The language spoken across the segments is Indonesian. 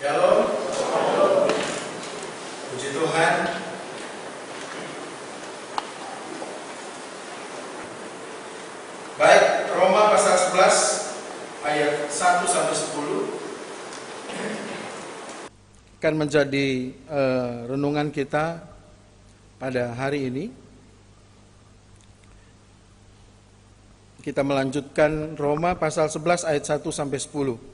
Shalom. Puji Tuhan. Baik, Roma pasal 11 ayat 1 sampai 10 akan menjadi renungan kita pada hari ini. Kita melanjutkan Roma pasal 11 ayat 1 sampai 10.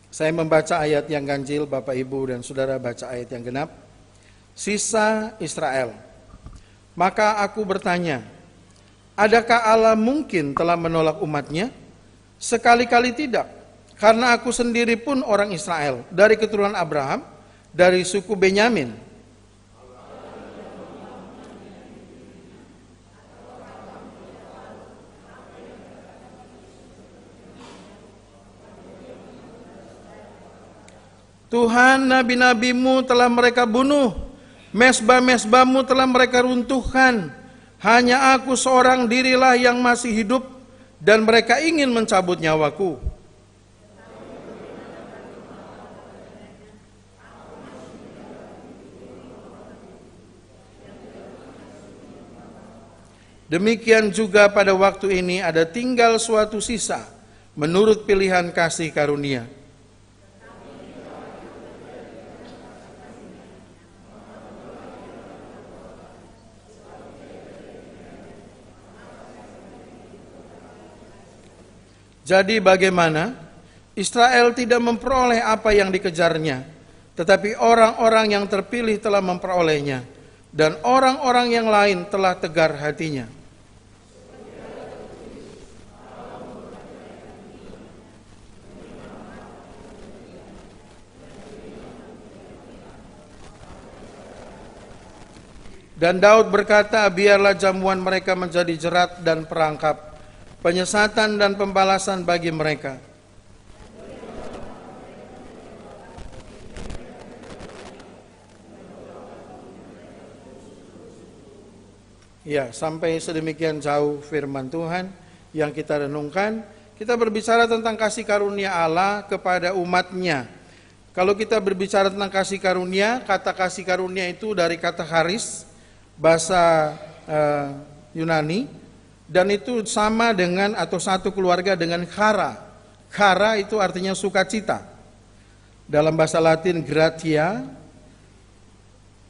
Saya membaca ayat yang ganjil, Bapak Ibu dan Saudara baca ayat yang genap. Sisa Israel. Maka aku bertanya, adakah Allah mungkin telah menolak umatnya? Sekali-kali tidak, karena aku sendiri pun orang Israel, dari keturunan Abraham, dari suku Benyamin. Tuhan, nabi-nabimu telah mereka bunuh, mesbah-mesbahmu telah mereka runtuhkan. Hanya aku seorang dirilah yang masih hidup, dan mereka ingin mencabut nyawaku. Demikian juga pada waktu ini ada tinggal suatu sisa, menurut pilihan kasih karunia. Jadi bagaimana? Israel tidak memperoleh apa yang dikejarnya, tetapi orang-orang yang terpilih telah memperolehnya, dan orang-orang yang lain telah tegar hatinya. Dan Daud berkata, biarlah jamuan mereka menjadi jerat dan perangkap, penyesatan dan pembalasan bagi mereka. Ya, sampai sedemikian jauh firman Tuhan yang kita renungkan. Kita berbicara tentang kasih karunia Allah kepada umatnya. Kalau kita berbicara tentang kasih karunia, kata kasih karunia itu dari kata charis, bahasa Yunani. Dan itu sama dengan atau satu keluarga dengan chara. Chara itu artinya sukacita. Dalam bahasa Latin gratia,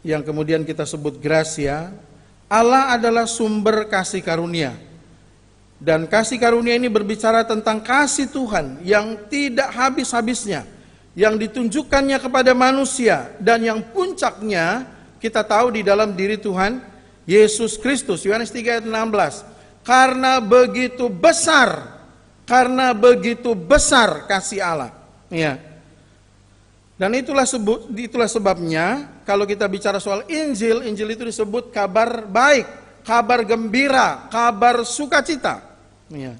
yang kemudian kita sebut gracia, Allah adalah sumber kasih karunia. Dan kasih karunia ini berbicara tentang kasih Tuhan yang tidak habis-habisnya, yang ditunjukkannya kepada manusia, dan yang puncaknya kita tahu di dalam diri Tuhan Yesus Kristus. Yohanes 3 ayat 16. Karena begitu besar kasih Allah. Ya. Dan itulah sebabnya kalau kita bicara soal Injil, Injil itu disebut kabar baik, kabar gembira, kabar sukacita. Ya.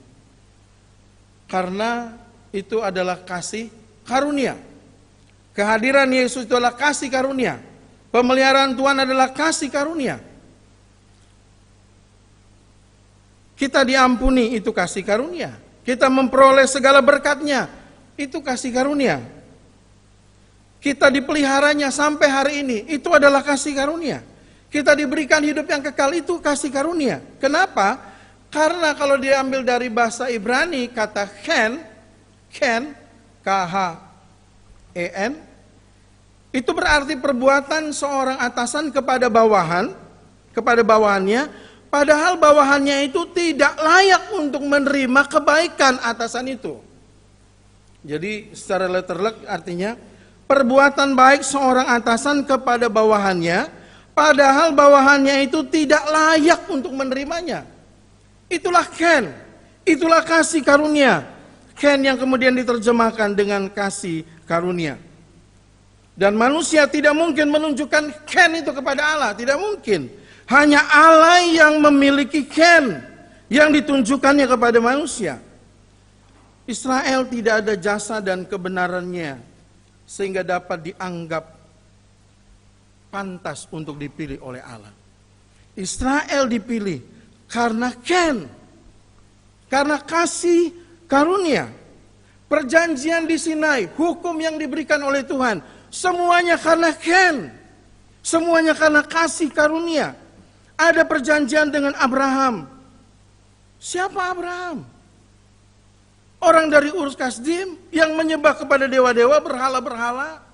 Karena itu adalah kasih karunia. Kehadiran Yesus itu adalah kasih karunia. Pemeliharaan Tuhan adalah kasih karunia. Kita diampuni, itu kasih karunia. Kita memperoleh segala berkatnya, itu kasih karunia. Kita dipeliharanya sampai hari ini, itu adalah kasih karunia. Kita diberikan hidup yang kekal, itu kasih karunia. Kenapa? Karena kalau diambil dari bahasa Ibrani, kata ken, K-H-E-N, itu berarti perbuatan seorang atasan kepada bawahannya, padahal bawahannya itu tidak layak untuk menerima kebaikan atasan itu. Jadi secara letterlek artinya perbuatan baik seorang atasan kepada bawahannya, padahal bawahannya itu tidak layak untuk menerimanya. Itulah ken, itulah kasih karunia. Ken yang kemudian diterjemahkan dengan kasih karunia. Dan manusia tidak mungkin menunjukkan ken itu kepada Allah, tidak mungkin. Hanya Allah yang memiliki ken yang ditunjukkannya kepada manusia. Israel tidak ada jasa dan kebenarannya sehingga dapat dianggap pantas untuk dipilih oleh Allah. Israel dipilih karena ken, karena kasih karunia. Perjanjian di Sinai, hukum yang diberikan oleh Tuhan, semuanya karena Ken. Semuanya karena kasih karunia. Ada perjanjian dengan Abraham. Siapa Abraham? Orang dari Ur Kasdim yang menyembah kepada dewa-dewa, berhala-berhala.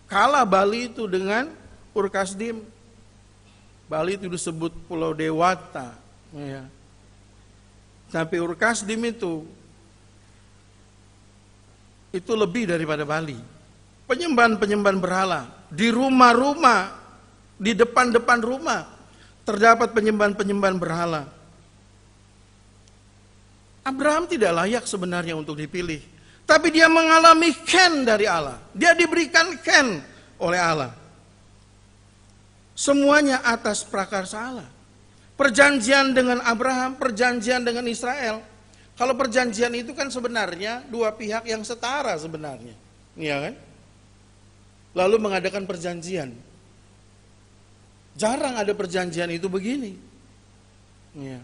Kalah Bali itu dengan Ur Kasdim. Bali itu disebut Pulau Dewata. Ya. Tapi Ur Kasdim itu lebih daripada Bali. Penyembahan-penyembahan berhala. Di rumah-rumah, di depan-depan rumah, terdapat penyembahan-penyembahan berhala. Abraham tidak layak sebenarnya untuk dipilih. Tapi dia mengalami ken dari Allah. Dia diberikan ken oleh Allah. Semuanya atas prakarsa Allah. Perjanjian dengan Abraham, perjanjian dengan Israel. Kalau perjanjian itu kan sebenarnya dua pihak yang setara sebenarnya. Iya kan? Lalu mengadakan perjanjian. Jarang ada perjanjian itu begini. Ya.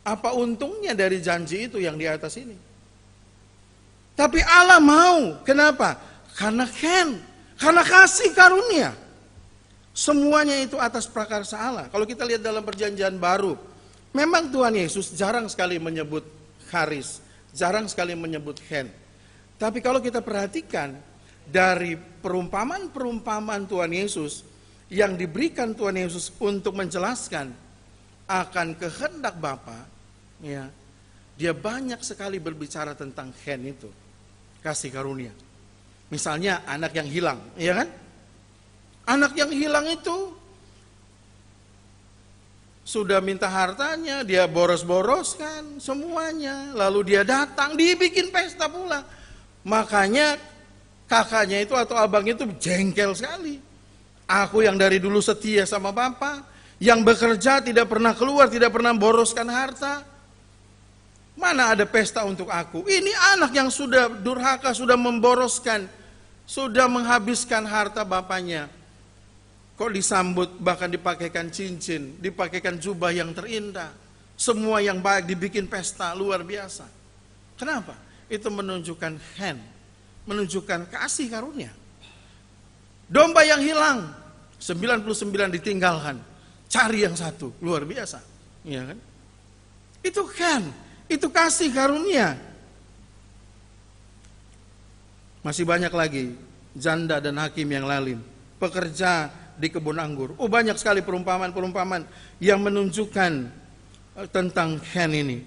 Apa untungnya dari janji itu yang di atas ini? Tapi Allah mau. Kenapa? Karena karena kasih karunia. Semuanya itu atas prakarsa Allah. Kalau kita lihat dalam perjanjian baru, memang Tuhan Yesus jarang sekali menyebut charis, jarang sekali menyebut ken. Tapi kalau kita perhatikan dari perumpamaan-perumpamaan Tuhan Yesus yang diberikan Tuhan Yesus untuk menjelaskan akan kehendak Bapa, ya, dia banyak sekali berbicara tentang ken itu, kasih karunia. Misalnya anak yang hilang, ya kan? Anak yang hilang itu sudah minta hartanya, dia boros-boroskan semuanya, lalu dia datang, dibikin pesta pula. Makanya kakaknya itu atau abangnya itu jengkel sekali. Aku yang dari dulu setia sama Bapak, yang bekerja tidak pernah keluar, tidak pernah boroskan harta. Mana ada pesta untuk aku? Ini anak yang sudah durhaka, sudah memboroskan, sudah menghabiskan harta bapaknya. Kok disambut, bahkan dipakaikan cincin, dipakaikan jubah yang terindah. Semua yang baik dibikin pesta luar biasa. Kenapa? Itu menunjukkan menunjukkan kasih karunia. Domba yang hilang, 99 ditinggalkan. Cari yang satu, luar biasa. Iya kan? Itu kasih karunia. Masih banyak lagi, janda dan hakim yang lalim. Pekerja di kebun anggur. Banyak sekali perumpamaan-perumpamaan yang menunjukkan tentang ken ini.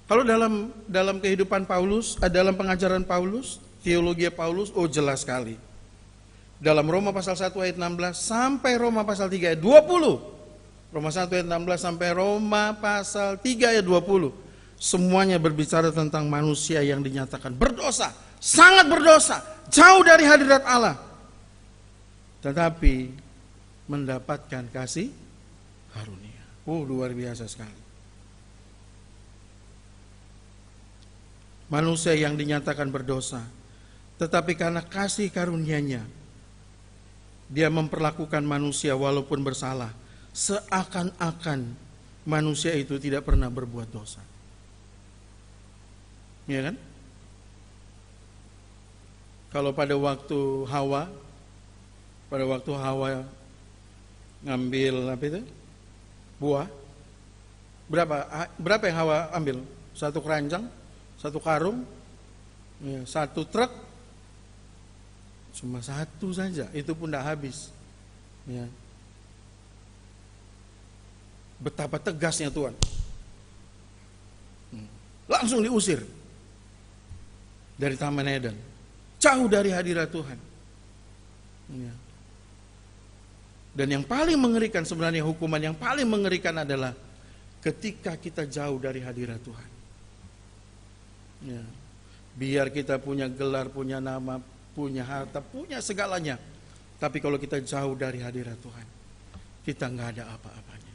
Kalau dalam kehidupan Paulus, dalam pengajaran Paulus, teologi Paulus, jelas sekali. Dalam Roma pasal 1 ayat 16 sampai Roma pasal 3 ayat 20. Roma 1 ayat 16 sampai Roma pasal 3 ayat 20. Semuanya berbicara tentang manusia yang dinyatakan berdosa, sangat berdosa, jauh dari hadirat Allah. Tetapi mendapatkan kasih karunia. Luar biasa sekali. Manusia yang dinyatakan berdosa, tetapi karena kasih karunia-Nya, Dia memperlakukan manusia walaupun bersalah, seakan-akan manusia itu tidak pernah berbuat dosa. Ya kan? Kalau pada waktu Hawa ngambil buah, berapa yang Hawa ambil? Satu keranjang, satu karung, ya, satu truk, cuma satu saja, itu pun tidak habis. Ya. Betapa tegasnya Tuhan. Langsung diusir dari Taman Eden, jauh dari hadirat Tuhan. Ya. Dan yang paling mengerikan, sebenarnya hukuman yang paling mengerikan adalah ketika kita jauh dari hadirat Tuhan. Ya. Biar kita punya gelar, punya nama, punya harta, punya segalanya, tapi kalau kita jauh dari hadirat Tuhan, kita nggak ada apa-apanya.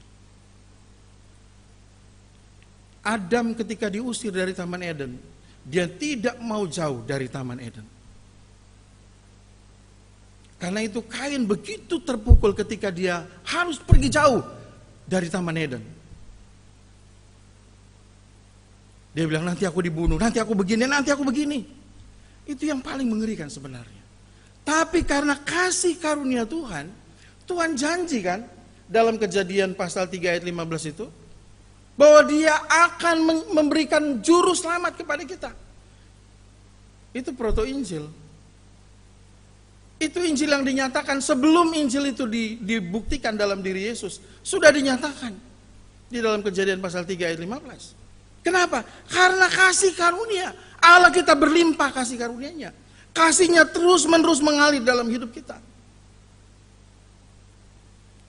Adam ketika diusir dari Taman Eden, dia tidak mau jauh dari Taman Eden. Karena itu Kain begitu terpukul ketika dia harus pergi jauh dari Taman Eden. Dia bilang nanti aku dibunuh, nanti aku begini, nanti aku begini. Itu yang paling mengerikan sebenarnya. Tapi karena kasih karunia Tuhan, Tuhan janji kan dalam Kejadian pasal 3 ayat 15 itu, bahwa dia akan memberikan juru selamat kepada kita. Itu proto Injil. Itu Injil yang dinyatakan sebelum Injil itu dibuktikan dalam diri Yesus. Sudah dinyatakan di dalam Kejadian pasal 3 ayat 15. Kenapa? Karena kasih karunia. Allah kita berlimpah kasih karunia-Nya. Kasihnya terus menerus mengalir dalam hidup kita.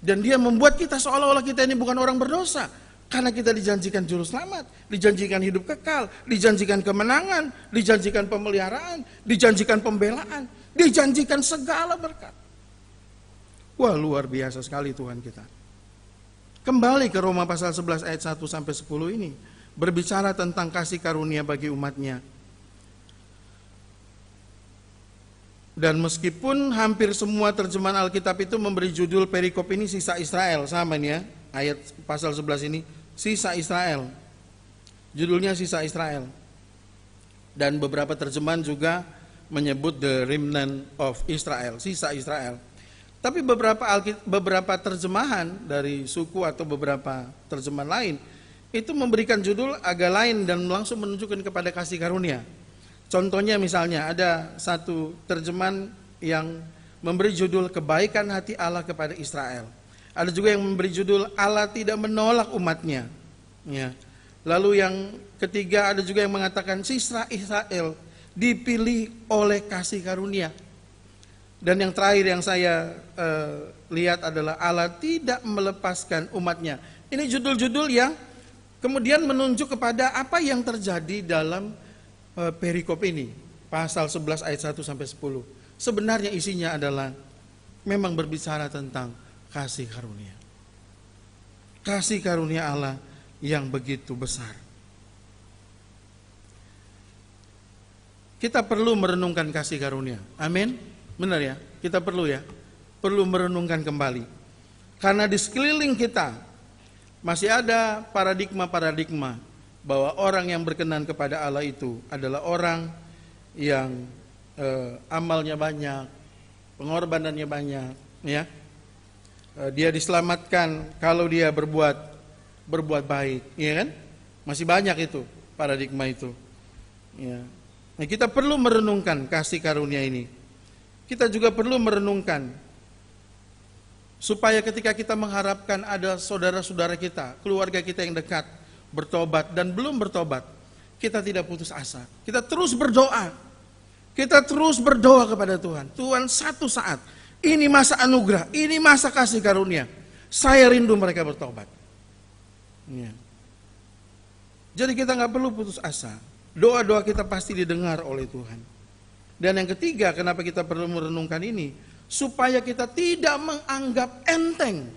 Dan dia membuat kita seolah-olah kita ini bukan orang berdosa. Karena kita dijanjikan juru selamat, dijanjikan hidup kekal, dijanjikan kemenangan, dijanjikan pemeliharaan, dijanjikan pembelaan, dijanjikan segala berkat. Wah, luar biasa sekali Tuhan kita. Kembali ke Roma pasal 11 ayat 1 sampai 10 ini, berbicara tentang kasih karunia bagi umatnya. Dan meskipun hampir semua terjemahan Alkitab itu memberi judul perikop ini sisa Israel, sama nih ya, ayat pasal 11 ini, sisa Israel. Judulnya sisa Israel. Dan beberapa terjemahan juga menyebut the remnant of Israel, sisa Israel. Tapi beberapa terjemahan dari suku atau beberapa terjemahan lain itu memberikan judul agak lain dan langsung menunjukkan kepada kasih karunia. Contohnya misalnya ada satu terjemahan yang memberi judul kebaikan hati Allah kepada Israel. Ada juga yang memberi judul Allah tidak menolak umatnya. Ya. Lalu yang ketiga ada juga yang mengatakan sisa Israel dipilih oleh kasih karunia. Dan yang terakhir yang saya lihat adalah Allah tidak melepaskan umatnya. Ini judul-judul yang kemudian menunjuk kepada apa yang terjadi dalam perikop ini, pasal 11 ayat 1 sampai 10. Sebenarnya isinya adalah memang berbicara tentang kasih karunia. Kasih karunia Allah yang begitu besar. Kita perlu merenungkan kasih karunia. Amin. Benar ya? Kita perlu ya. Perlu merenungkan kembali. Karena di sekeliling kita masih ada paradigma-paradigma bahwa orang yang berkenan kepada Allah itu adalah orang yang amalnya banyak, pengorbanannya banyak, ya. Dia diselamatkan kalau dia berbuat baik, ya kan? Masih banyak itu paradigma itu. Ya. Nah, kita perlu merenungkan kasih karunia ini. Kita juga perlu merenungkan supaya ketika kita mengharapkan ada saudara-saudara kita, keluarga kita yang dekat bertobat dan belum bertobat, kita tidak putus asa. Kita terus berdoa. Kita terus berdoa kepada Tuhan. Tuhan, satu saat, ini masa anugerah, ini masa kasih karunia. Saya rindu mereka bertobat. Ya. Jadi kita nggak perlu putus asa. Doa-doa kita pasti didengar oleh Tuhan. Dan yang ketiga, kenapa kita perlu merenungkan ini? Supaya kita tidak menganggap enteng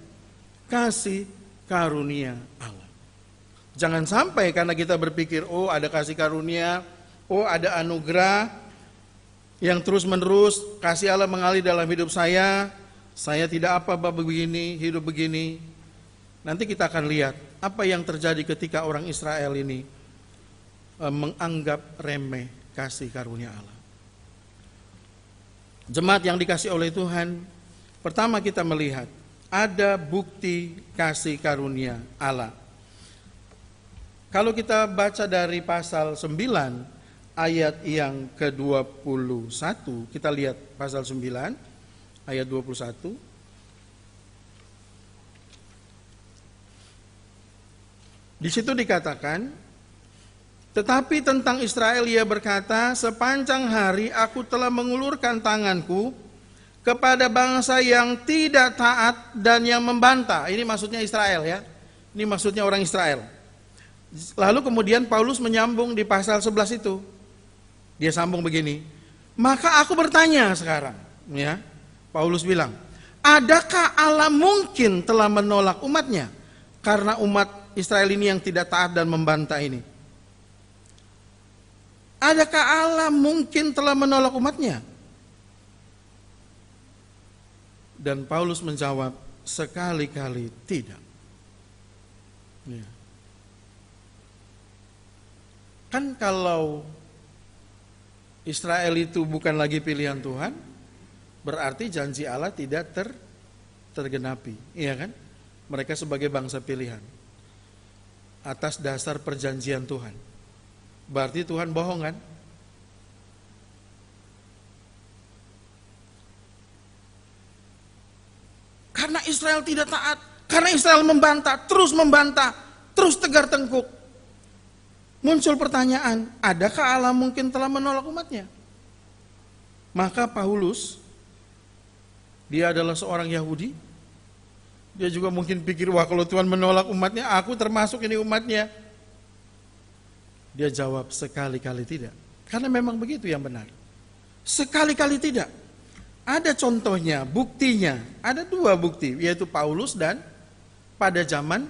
kasih karunia Allah. Jangan sampai karena kita berpikir, oh ada kasih karunia, oh ada anugerah yang terus menerus, kasih Allah mengalir dalam hidup saya tidak apa-apa begini, hidup begini. Nanti kita akan lihat apa yang terjadi ketika orang Israel ini menganggap remeh kasih karunia Allah. Jemaat yang dikasih oleh Tuhan, pertama kita melihat ada bukti kasih karunia Allah. Kalau kita baca dari pasal 9 ayat yang ke-21, kita lihat pasal 9 ayat 21. Di situ dikatakan, tetapi tentang Israel ia berkata, sepanjang hari aku telah mengulurkan tanganku kepada bangsa yang tidak taat dan yang membantah. Ini maksudnya Israel ya. Ini maksudnya orang Israel. Lalu kemudian Paulus menyambung di pasal 11 itu. Dia sambung begini. Maka aku bertanya sekarang, ya. Paulus bilang, adakah Allah mungkin telah menolak umatnya karena umat Israel ini yang tidak taat dan membantah ini? Adakah Allah mungkin telah menolak umatnya? Dan Paulus menjawab, sekali-kali tidak. Ya. Kan kalau Israel itu bukan lagi pilihan Tuhan, berarti janji Allah tidak tergenapi, iya kan? Mereka sebagai bangsa pilihan atas dasar perjanjian Tuhan. Berarti Tuhan bohong kan? Karena Israel tidak taat, karena Israel membantah, terus tegar tengkuk. Muncul pertanyaan, adakah Allah mungkin telah menolak umatnya? Maka Paulus, dia adalah seorang Yahudi, dia juga mungkin pikir, wah kalau Tuhan menolak umatnya, aku termasuk ini umatnya. Dia jawab, sekali-kali tidak. Karena memang begitu yang benar. Sekali-kali tidak. Ada contohnya, buktinya. Ada dua bukti, yaitu Paulus dan pada zaman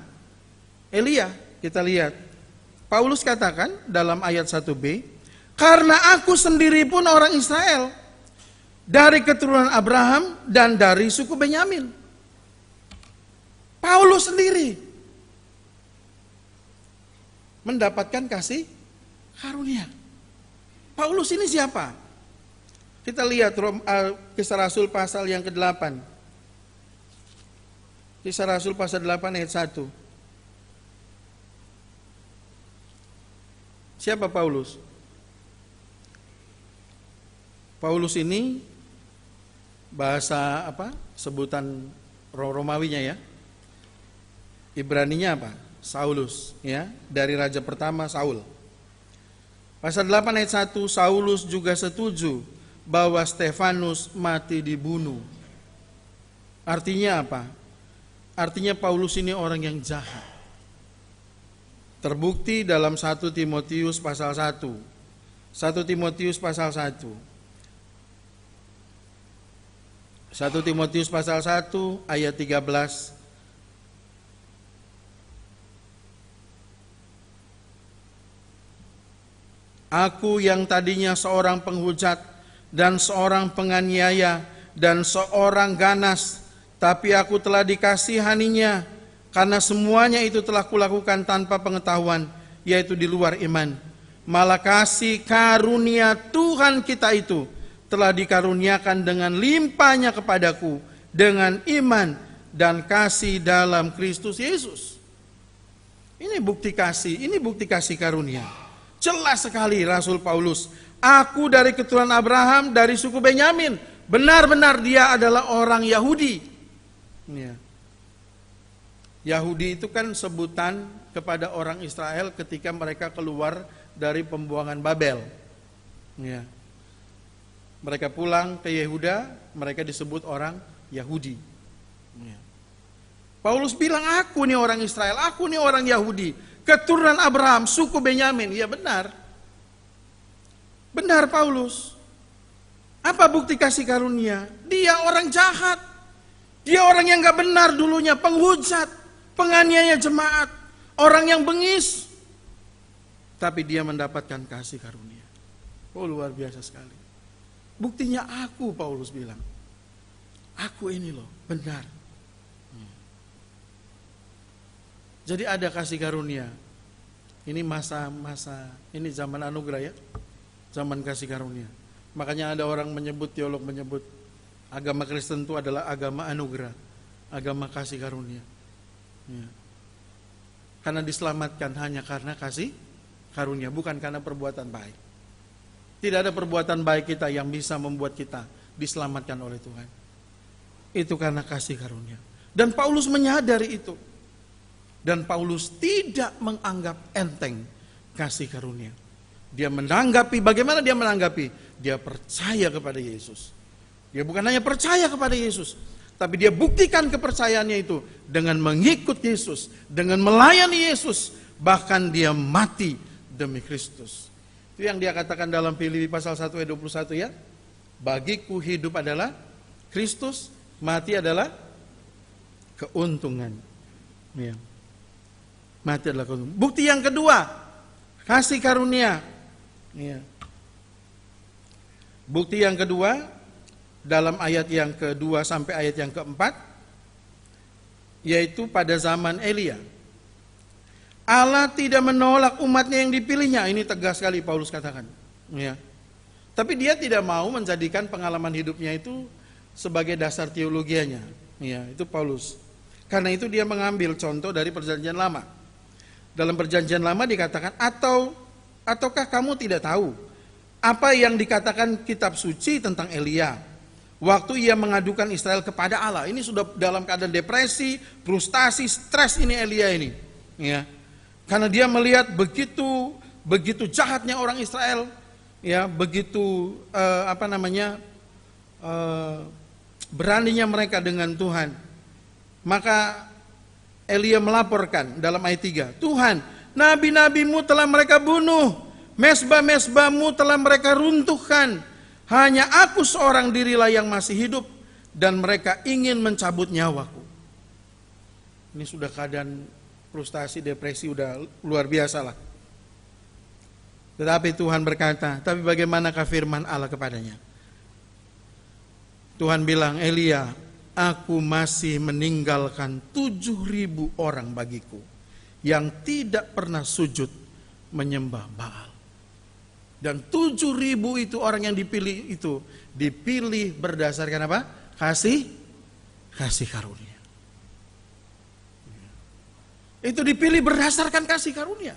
Elia. Kita lihat. Paulus katakan dalam ayat 1b, karena aku sendiri pun orang Israel, dari keturunan Abraham dan dari suku Benyamin. Paulus sendiri mendapatkan kasih karunia. Paulus ini siapa? Kita lihat Kisah Rasul pasal yang ke-8. Kisah Rasul pasal 8 ayat 1. Siapa Paulus? Paulus ini bahasa apa? Sebutan Romawinya ya. Ibraninya apa? Saulus ya, dari raja pertama Saul. Pasal 8 ayat 1, Saulus juga setuju bahwa Stefanus mati dibunuh. Artinya apa? Artinya Paulus ini orang yang jahat. Terbukti dalam 1 Timotius pasal 1. 1 Timotius pasal 1. 1 Timotius pasal 1 ayat 13. Aku yang tadinya seorang penghujat dan seorang penganiaya dan seorang ganas, tapi aku telah dikasihaninya, karena semuanya itu telah kulakukan tanpa pengetahuan, yaitu di luar iman. Malah kasih karunia Tuhan kita itu telah dikaruniakan dengan limpahnya kepadaku dengan iman dan kasih dalam Kristus Yesus. Ini bukti kasih karunia. Jelas sekali Rasul Paulus, aku dari keturunan Abraham, dari suku Benyamin. Benar-benar dia adalah orang Yahudi. Ya. Yahudi itu kan sebutan kepada orang Israel ketika mereka keluar dari pembuangan Babel. Ya. Mereka pulang ke Yehuda, mereka disebut orang Yahudi. Ya. Paulus bilang, aku nih orang Israel, aku nih orang Yahudi, keturunan Abraham, suku Benyamin. Ya benar. Benar Paulus. Apa bukti kasih karunia? Dia orang jahat. Dia orang yang gak benar dulunya, penghujat, penganiaya jemaat, orang yang bengis. Tapi dia mendapatkan kasih karunia. Oh luar biasa sekali. Buktinya aku, Paulus bilang. Aku ini loh, benar. Jadi ada kasih karunia. Ini masa-masa, ini zaman anugerah ya. Zaman kasih karunia. Makanya ada orang menyebut, teolog menyebut, agama Kristen itu adalah agama anugerah. Agama kasih karunia. Ya. Karena diselamatkan hanya karena kasih karunia, bukan karena perbuatan baik. Tidak ada perbuatan baik kita yang bisa membuat kita diselamatkan oleh Tuhan. Itu karena kasih karunia. Dan Paulus menyadari itu. Dan Paulus tidak menganggap enteng kasih karunia. Dia menanggapi, bagaimana dia menanggapi? Dia percaya kepada Yesus. Dia bukan hanya percaya kepada Yesus, tapi dia buktikan kepercayaannya itu dengan mengikut Yesus, dengan melayani Yesus, bahkan dia mati demi Kristus. Itu yang dia katakan dalam Filipi pasal 1 ayat 21 ya. Bagiku hidup adalah Kristus, mati adalah keuntungan. Ya. Mati adalah keuntungan. Bukti yang kedua, kasih karunia. Ya. Bukti yang kedua dalam ayat yang kedua sampai ayat yang keempat, yaitu pada zaman Elia. Allah tidak menolak umatnya yang dipilihnya. Ini tegas sekali Paulus katakan. Ya. Tapi dia tidak mau menjadikan pengalaman hidupnya itu sebagai dasar teologianya. Ya, itu Paulus. Karena itu dia mengambil contoh dari Perjanjian Lama. Dalam Perjanjian Lama dikatakan, ataukah kamu tidak tahu apa yang dikatakan kitab suci tentang Elia? Waktu ia mengadukan Israel kepada Allah. Ini sudah dalam keadaan depresi, frustasi, stres ini Elia ini. Ya. Karena dia melihat begitu jahatnya orang Israel, ya, begitu beraninya mereka dengan Tuhan. Maka Elia melaporkan dalam ayat 3, Tuhan, nabi-nabimu telah mereka bunuh, mesbah-mesbahmu telah mereka runtuhkan, hanya aku seorang dirilah yang masih hidup, dan mereka ingin mencabut nyawaku. Ini sudah keadaan frustasi, depresi udah luar biasa lah. Tetapi Tuhan berkata, tapi bagaimanakah firman Allah kepadanya? Tuhan bilang, Elia, aku masih meninggalkan 7.000 orang bagiku yang tidak pernah sujud menyembah Baal. Dan 7.000 itu orang yang dipilih berdasarkan apa? Kasih karunia. Itu dipilih berdasarkan kasih karunia.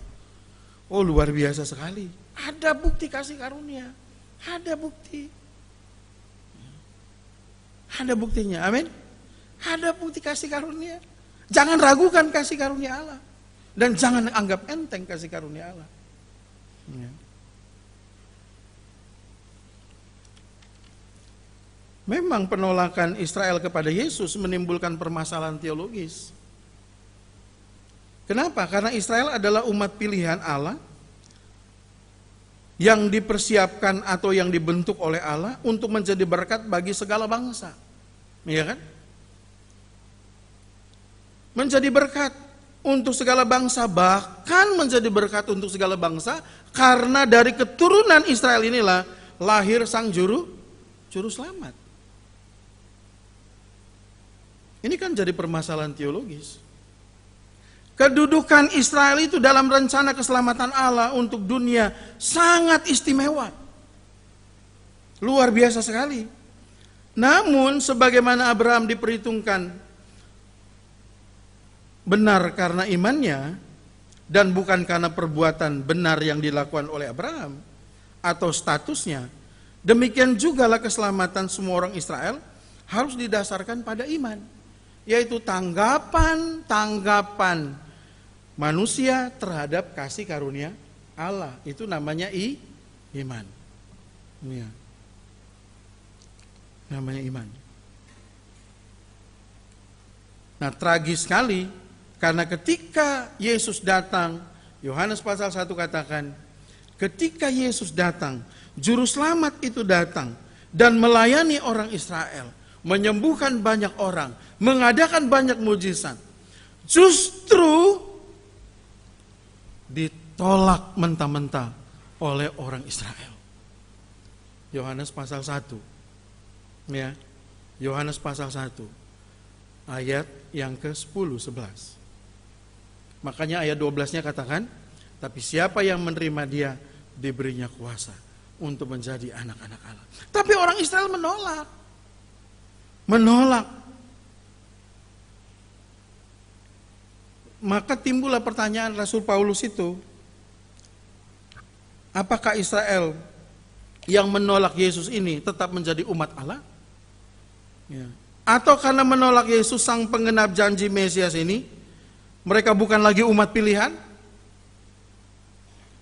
Oh, luar biasa sekali. Ada bukti kasih karunia. Ada bukti. Ada buktinya, amin. Ada bukti kasih karunia. Jangan ragukan kasih karunia Allah. Dan jangan anggap enteng kasih karunia Allah. Ya. Memang penolakan Israel kepada Yesus menimbulkan permasalahan teologis. Kenapa? Karena Israel adalah umat pilihan Allah yang dipersiapkan atau yang dibentuk oleh Allah untuk menjadi berkat bagi segala bangsa. Iya kan? Menjadi berkat untuk segala bangsa, bahkan menjadi berkat untuk segala bangsa karena dari keturunan Israel inilah lahir sang juru selamat. Ini kan jadi permasalahan teologis. Kedudukan Israel itu dalam rencana keselamatan Allah untuk dunia sangat istimewa. Luar biasa sekali. Namun sebagaimana Abraham diperhitungkan benar karena imannya dan bukan karena perbuatan benar yang dilakukan oleh Abraham atau statusnya, demikian jugalah keselamatan semua orang Israel harus didasarkan pada iman, yaitu tanggapan manusia terhadap kasih karunia Allah. Itu namanya iman. Ya. Namanya iman. Nah, tragis sekali karena ketika Yesus datang, Yohanes pasal 1 katakan, ketika Yesus datang, juru selamat itu datang dan melayani orang Israel, menyembuhkan banyak orang, mengadakan banyak mujizat. Justru ditolak mentah-mentah oleh orang Israel. Yohanes pasal 1. Ya. Yohanes pasal 1. Ayat yang ke-10, 11. Makanya ayat 12-nya katakan, tapi siapa yang menerima dia diberinya kuasa untuk menjadi anak-anak Allah. Tapi orang Israel menolak. Maka timbullah pertanyaan Rasul Paulus itu, apakah Israel yang menolak Yesus ini tetap menjadi umat Allah? Ya. Atau karena menolak Yesus sang penggenap janji Mesias ini, mereka bukan lagi umat pilihan?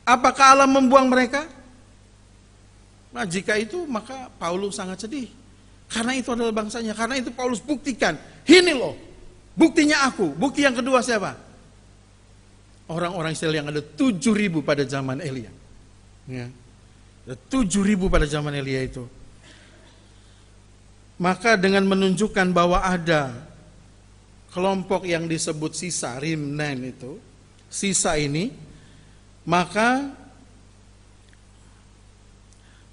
Apakah Allah membuang mereka? Nah, jika itu maka Paulus sangat sedih. Karena itu adalah bangsanya. Karena itu Paulus buktikan, ini loh buktinya aku. Bukti yang kedua siapa? Orang-orang Israel yang ada 7.000 pada zaman Elia. Ya. 7.000 pada zaman Elia itu. Maka dengan menunjukkan bahwa ada kelompok yang disebut sisa, remnant itu, sisa ini, maka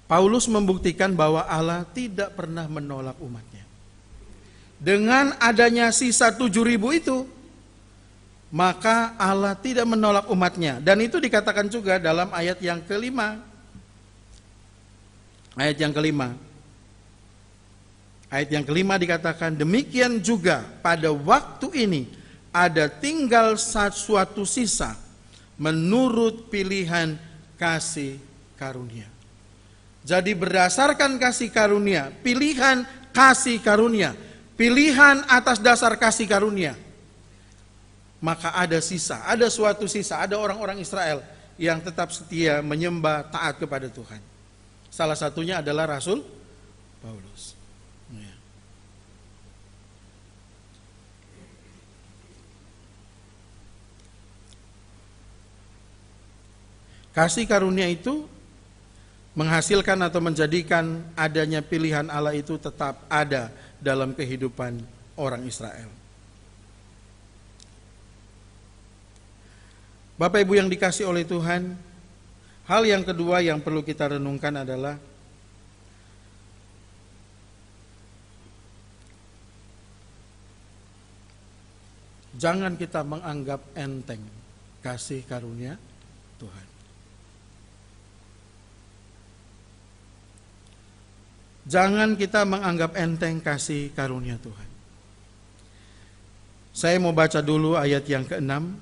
Paulus membuktikan bahwa Allah tidak pernah menolak umatnya. Dengan adanya sisa 7.000 itu, maka Allah tidak menolak umatnya. Dan itu dikatakan juga dalam ayat yang kelima. Ayat yang kelima. Ayat yang kelima dikatakan, demikian juga pada waktu ini ada tinggal suatu sisa menurut pilihan kasih karunia. Jadi berdasarkan kasih karunia, pilihan kasih karunia, pilihan atas dasar kasih karunia, maka ada sisa, ada suatu sisa, ada orang-orang Israel yang tetap setia menyembah taat kepada Tuhan. Salah satunya adalah Rasul Paulus. Ya. Kasih karunia itu menghasilkan atau menjadikan adanya pilihan Allah itu tetap ada dalam kehidupan orang Israel. Bapak Ibu yang dikasih oleh Tuhan, hal yang kedua yang perlu kita renungkan adalah jangan kita menganggap enteng kasih karunia Tuhan. Jangan kita menganggap enteng kasih karunia Tuhan. Saya mau baca dulu ayat yang ke-6.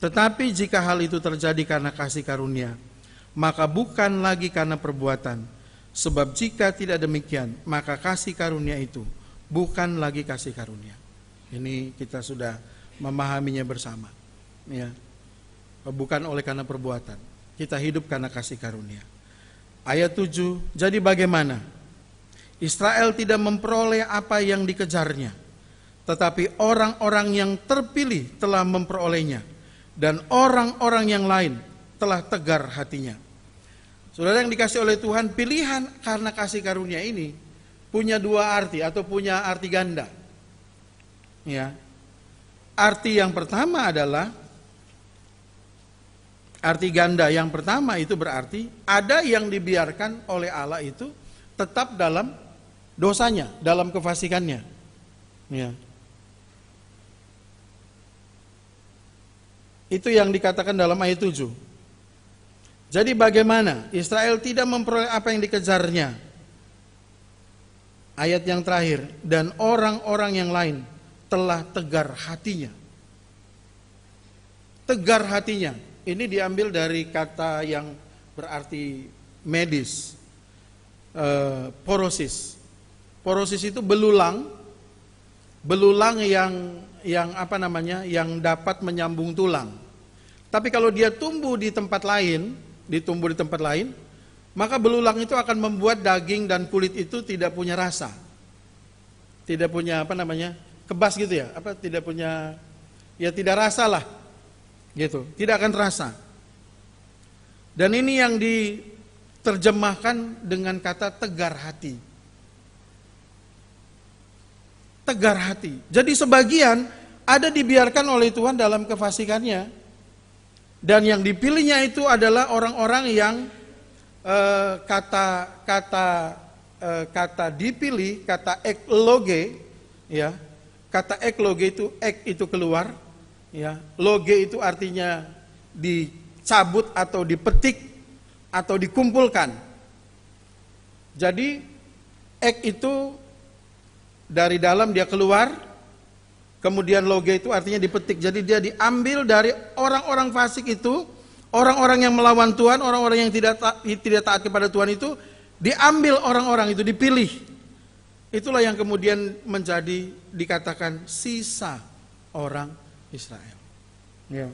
Tetapi jika hal itu terjadi karena kasih karunia, maka bukan lagi karena perbuatan. Sebab jika tidak demikian, maka kasih karunia itu bukan lagi kasih karunia. Ini kita sudah memahaminya bersama. Ya. Bukan oleh karena perbuatan. Kita hidup karena kasih karunia. Ayat 7, jadi bagaimana? Israel tidak memperoleh apa yang dikejarnya, tetapi orang-orang yang terpilih telah memperolehnya, dan orang-orang yang lain telah tegar hatinya. Saudara yang dikasih oleh Tuhan, pilihan karena kasih karunia ini punya dua arti atau punya arti ganda. Ya. Arti yang pertama adalah arti ganda yang pertama itu berarti ada yang dibiarkan oleh Allah itu tetap dalam dosanya, dalam kefasikannya. Ya. Itu yang dikatakan dalam ayat 7. Jadi bagaimana Israel tidak memperoleh apa yang dikejarnya? Ayat yang terakhir, dan orang-orang yang lain telah tegar hatinya. Tegar hatinya. Ini diambil dari kata yang berarti medis. Porosis. Porosis itu belulang yang apa namanya, yang dapat menyambung tulang. Tapi kalau dia tumbuh di tempat lain, maka belulang itu akan membuat daging dan kulit itu tidak punya rasa, tidak punya apa namanya, kebas gitu ya, tidak punya, ya tidak rasa lah, gitu, tidak akan terasa. Dan ini yang diterjemahkan dengan kata tegar hati. Tegar hati. Jadi sebagian ada dibiarkan oleh Tuhan dalam kefasikannya, dan yang dipilihnya itu adalah orang-orang yang kata dipilih, kata ekloge, ya, kata ekloge itu itu keluar, ya, loge itu artinya dicabut atau dipetik atau dikumpulkan. Jadi itu dari dalam dia keluar, kemudian loge itu artinya dipetik. Jadi dia diambil dari orang-orang fasik itu, orang-orang yang melawan Tuhan, orang-orang yang tidak taat kepada Tuhan itu, diambil orang-orang itu, dipilih. Itulah yang kemudian menjadi dikatakan sisa orang Israel. Ya.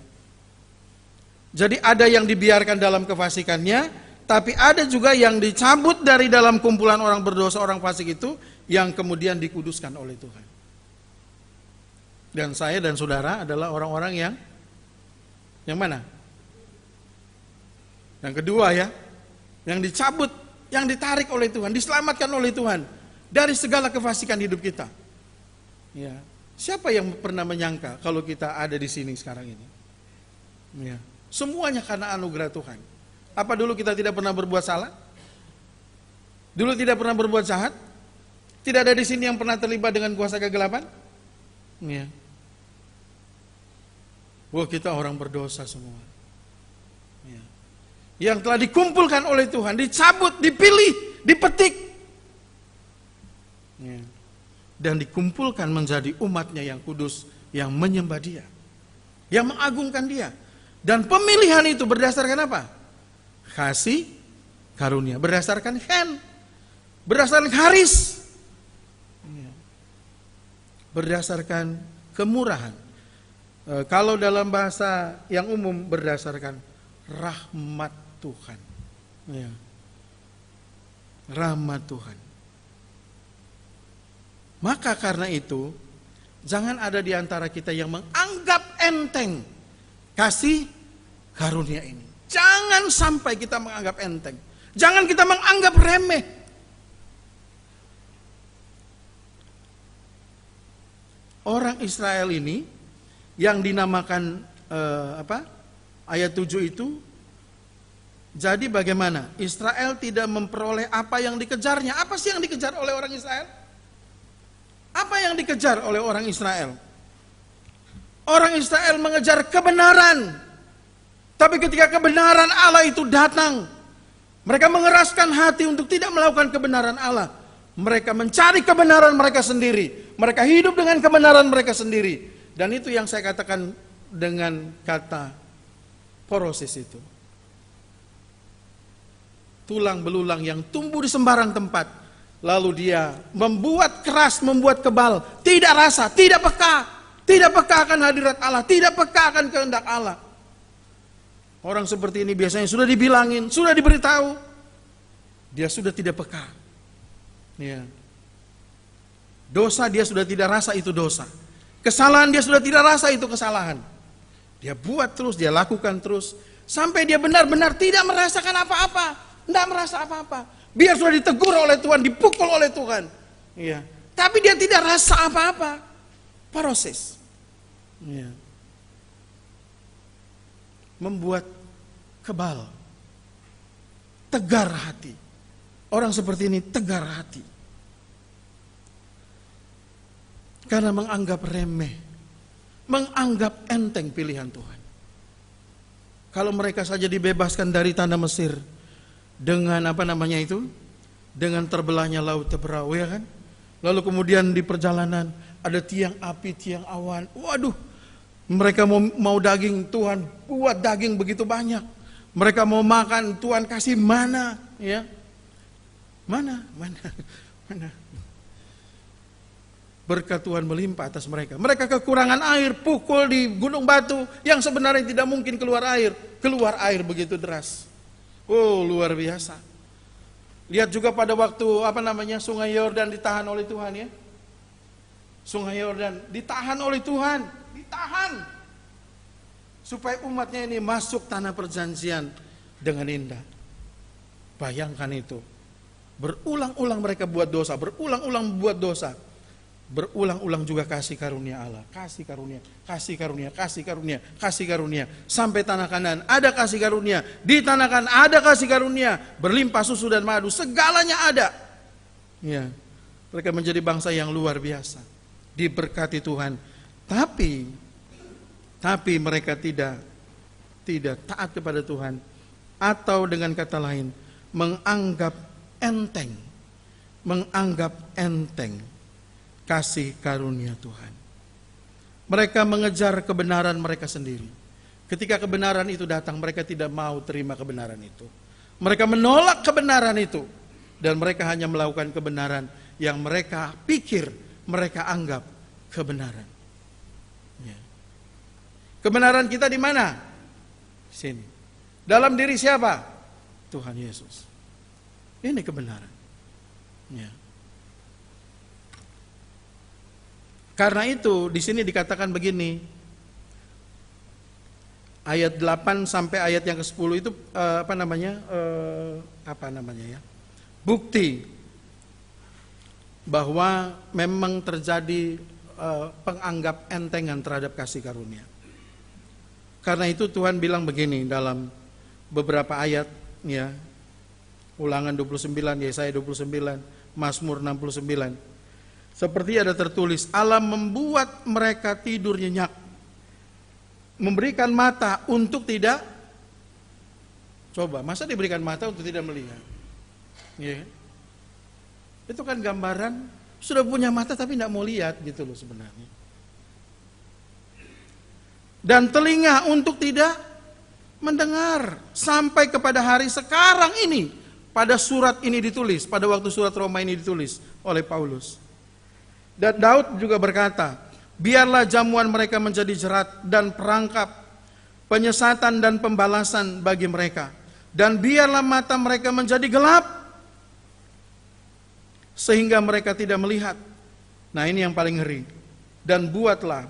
Jadi ada yang dibiarkan dalam kefasikannya, tapi ada juga yang dicabut dari dalam kumpulan orang berdosa, orang fasik itu, yang kemudian dikuduskan oleh Tuhan. Dan saya dan saudara adalah orang-orang yang mana? Yang kedua ya, yang dicabut, yang ditarik oleh Tuhan, diselamatkan oleh Tuhan dari segala kefasikan hidup kita. Ya, siapa yang pernah menyangka kalau kita ada di sini sekarang ini? Ya, semuanya karena anugerah Tuhan. Apa dulu kita tidak pernah berbuat salah? Dulu tidak pernah berbuat jahat? Tidak ada di sini yang pernah terlibat dengan kuasa kegelapan? Ya. Wah, kita orang berdosa semua. Ya. Yang telah dikumpulkan oleh Tuhan, dicabut, dipilih, dipetik. Ya. Dan dikumpulkan menjadi umatnya yang kudus, yang menyembah Dia, yang mengagungkan Dia. Dan pemilihan itu berdasarkan apa? Kasih karunia, berdasarkan berdasarkan haris, berdasarkan kemurahan. Kalau dalam bahasa yang umum berdasarkan rahmat Tuhan. Ya. Rahmat Tuhan. Maka karena itu, jangan ada di antara kita yang menganggap enteng kasih karunia ini. Jangan sampai kita menganggap enteng. Jangan kita menganggap remeh. Orang Israel ini yang dinamakan ayat 7 itu, jadi bagaimana? Israel tidak memperoleh apa yang dikejarnya. Apa sih yang dikejar oleh orang Israel? Apa yang dikejar oleh orang Israel? Orang Israel mengejar kebenaran. Tapi ketika kebenaran Allah itu datang, mereka mengeraskan hati untuk tidak melakukan kebenaran Allah. Mereka mencari kebenaran mereka sendiri. Mereka hidup dengan kebenaran mereka sendiri. Dan itu yang saya katakan dengan kata porosis itu. Tulang belulang yang tumbuh di sembarang tempat. Lalu dia membuat keras, membuat kebal. Tidak rasa, tidak peka. Tidak peka akan hadirat Allah. Tidak peka akan kehendak Allah. Orang seperti ini biasanya sudah dibilangin, sudah diberitahu. Dia sudah tidak peka. Ya. Dosa dia sudah tidak rasa itu dosa. Kesalahan dia sudah tidak rasa itu kesalahan. Dia buat terus, dia lakukan terus. Sampai dia benar-benar tidak merasakan apa-apa. Tidak merasa apa-apa. Biar sudah ditegur oleh Tuhan, dipukul oleh Tuhan. Ya. Tapi dia tidak rasa apa-apa. Proses. Ya. Membuat kebal. Tegar hati. Orang seperti ini tegar hati. Karena menganggap remeh, menganggap enteng pilihan Tuhan. Kalau mereka saja dibebaskan dari tanah Mesir dengan dengan terbelahnya laut Teberau, ya kan? Lalu kemudian di perjalanan ada tiang api, tiang awan. Waduh, mereka mau daging, Tuhan buat daging begitu banyak. Mereka mau makan, Tuhan kasih mana, ya? Mana. Berkat Tuhan melimpah atas mereka. Mereka kekurangan air, pukul di gunung batu yang sebenarnya tidak mungkin keluar air. Keluar air begitu deras. Oh, luar biasa. Lihat juga pada waktu Sungai Yordan ditahan oleh Tuhan, ya. Sungai Yordan ditahan oleh Tuhan, ditahan supaya umatnya ini masuk tanah perjanjian dengan indah. Bayangkan itu. Berulang-ulang mereka buat dosa, berulang-ulang buat dosa. Berulang-ulang juga kasih karunia Allah, kasih karunia, kasih karunia, kasih karunia, kasih karunia. Sampai tanah Kanaan ada kasih karunia, di tanah Kanaan ada kasih karunia, berlimpah susu dan madu, segalanya ada. Ya, mereka menjadi bangsa yang luar biasa, diberkati Tuhan. Tapi mereka tidak taat kepada Tuhan, atau dengan kata lain menganggap enteng kasih karunia Tuhan. Mereka mengejar kebenaran mereka sendiri. Ketika kebenaran itu datang, mereka tidak mau terima kebenaran itu. Mereka menolak kebenaran itu. Dan mereka hanya melakukan kebenaran yang mereka pikir, mereka anggap kebenaran. Ya. Kebenaran kita di mana? Sini. Dalam diri siapa? Tuhan Yesus. Ini kebenaran. Ya. Karena itu di sini dikatakan begini, ayat 8 sampai ayat yang ke-10 itu bukti bahwa memang terjadi penganggap entengan terhadap kasih karunia. Karena itu Tuhan bilang begini dalam beberapa ayat, ya, Ulangan 29, Yesaya 29, Mazmur 69. Seperti ada tertulis, Allah membuat mereka tidur nyenyak, memberikan mata untuk tidak, coba, masa diberikan mata untuk tidak melihat? Ya. Itu kan gambaran sudah punya mata tapi tidak mau lihat gitu loh sebenarnya. Dan telinga untuk tidak mendengar sampai kepada hari sekarang ini, pada surat ini ditulis, pada waktu surat Roma ini ditulis oleh Paulus. Dan Daud juga berkata, biarlah jamuan mereka menjadi jerat dan perangkap, penyesatan dan pembalasan bagi mereka. Dan biarlah mata mereka menjadi gelap, sehingga mereka tidak melihat. Nah ini yang paling ngeri. Dan buatlah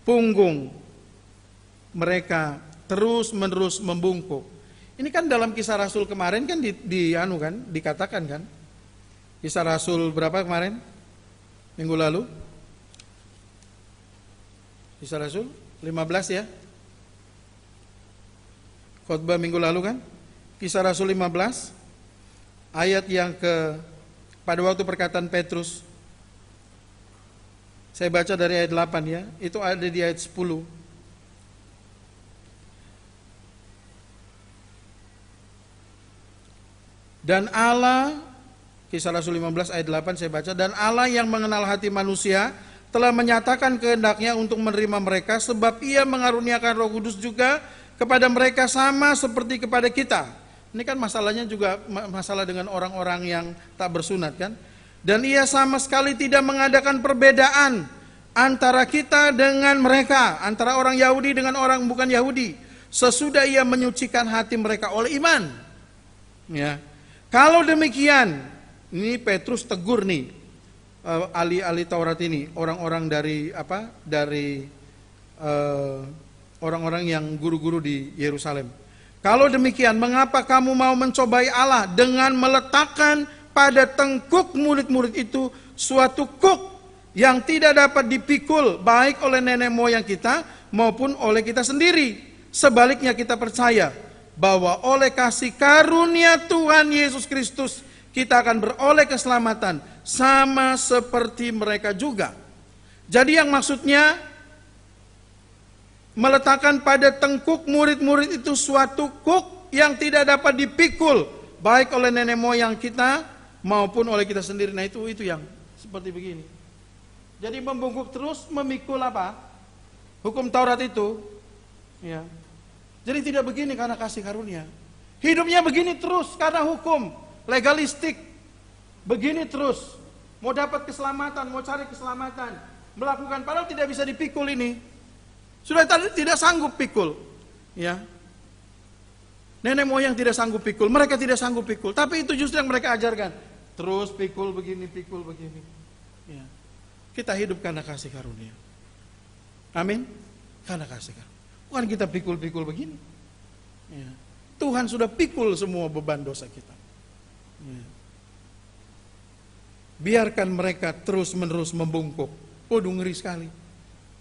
punggung mereka terus menerus membungkuk. Ini kan dalam Kisah Rasul kemarin kan dikatakan kan. Kisah Rasul berapa kemarin? Minggu lalu? Kisah Rasul 15 ya. Khotbah minggu lalu kan? Kisah Rasul 15 ayat yang pada waktu perkataan Petrus. Saya baca dari ayat 8 ya. Itu ada di ayat 10. Dan Allah, Kisah Rasul 15 ayat 8 saya baca, dan Allah yang mengenal hati manusia telah menyatakan kehendaknya untuk menerima mereka, sebab ia mengaruniakan Roh Kudus juga kepada mereka sama seperti kepada kita. Ini kan masalahnya juga masalah dengan orang-orang yang tak bersunat kan. Dan ia sama sekali tidak mengadakan perbedaan antara kita dengan mereka, antara orang Yahudi dengan orang bukan Yahudi, sesudah ia menyucikan hati mereka oleh iman. Ya. Kalau demikian, ini Petrus tegur nih ahli-ahli Taurat ini, orang-orang dari orang-orang yang guru-guru di Yerusalem. Kalau demikian, mengapa kamu mau mencobai Allah dengan meletakkan pada tengkuk murid-murid itu suatu kuk yang tidak dapat dipikul baik oleh nenek moyang kita maupun oleh kita sendiri. Sebaliknya kita percaya bahwa oleh kasih karunia Tuhan Yesus Kristus kita akan beroleh keselamatan sama seperti mereka juga. Jadi yang maksudnya meletakkan pada tengkuk murid-murid itu suatu kuk yang tidak dapat dipikul baik oleh nenek moyang kita maupun oleh kita sendiri. Nah itu yang seperti begini. Jadi membungkuk terus memikul apa? Hukum Taurat itu. Ya. Jadi tidak begini karena kasih karunia. Hidupnya begini terus karena hukum, legalistik. Begini terus. Mau dapat keselamatan, mau cari keselamatan, melakukan padahal tidak bisa dipikul ini. Sudah tidak sanggup pikul. Ya. Nenek moyang tidak sanggup pikul, mereka tidak sanggup pikul, tapi itu justru yang mereka ajarkan. Terus pikul begini. Ya. Kita hidup karena kasih karunia. Amin. Karena kasih karunia. Bukan kita pikul-pikul begini. Ya. Tuhan sudah pikul semua beban dosa kita. Ya. Biarkan mereka terus-menerus membungkuk. Waduh ngeri sekali.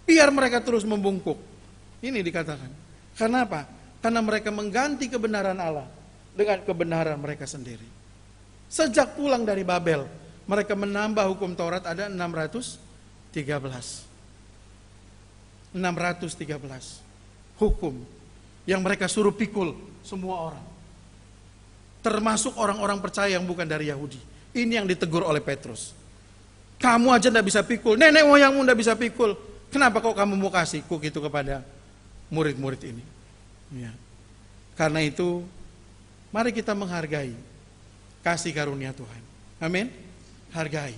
Biar mereka terus membungkuk. Ini dikatakan. Karena apa? Karena mereka mengganti kebenaran Allah dengan kebenaran mereka sendiri. Sejak pulang dari Babel, mereka menambah hukum Taurat ada 613. Hukum yang mereka suruh pikul semua orang, termasuk orang-orang percaya yang bukan dari Yahudi. Ini yang ditegur oleh Petrus. Kamu aja tidak bisa pikul, nenek moyangmu tidak bisa pikul, kenapa kok kamu mau kasih kuk itu kepada murid-murid ini? Ya. Karena itu mari kita menghargai kasih karunia Tuhan. Amin. Hargai.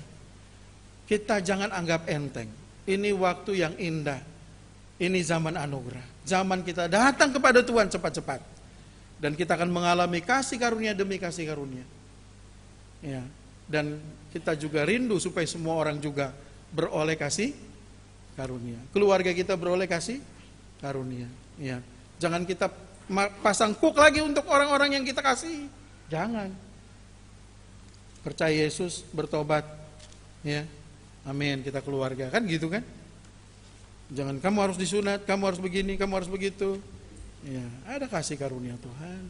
Kita jangan anggap enteng. Ini waktu yang indah. Ini zaman anugerah. Zaman kita datang kepada Tuhan cepat-cepat. Dan kita akan mengalami kasih karunia demi kasih karunia. Ya. Dan kita juga rindu supaya semua orang juga beroleh kasih karunia. Keluarga kita beroleh kasih karunia. Ya. Jangan kita pasang kuk lagi untuk orang-orang yang kita kasih. Jangan. Percaya Yesus, bertobat. Ya. Amin, kita keluarga. Kan gitu kan? Jangan kamu harus disunat, kamu harus begini, kamu harus begitu. Ya, ada kasih karunia Tuhan.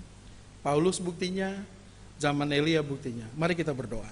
Paulus buktinya, zaman Elia buktinya. Mari kita berdoa.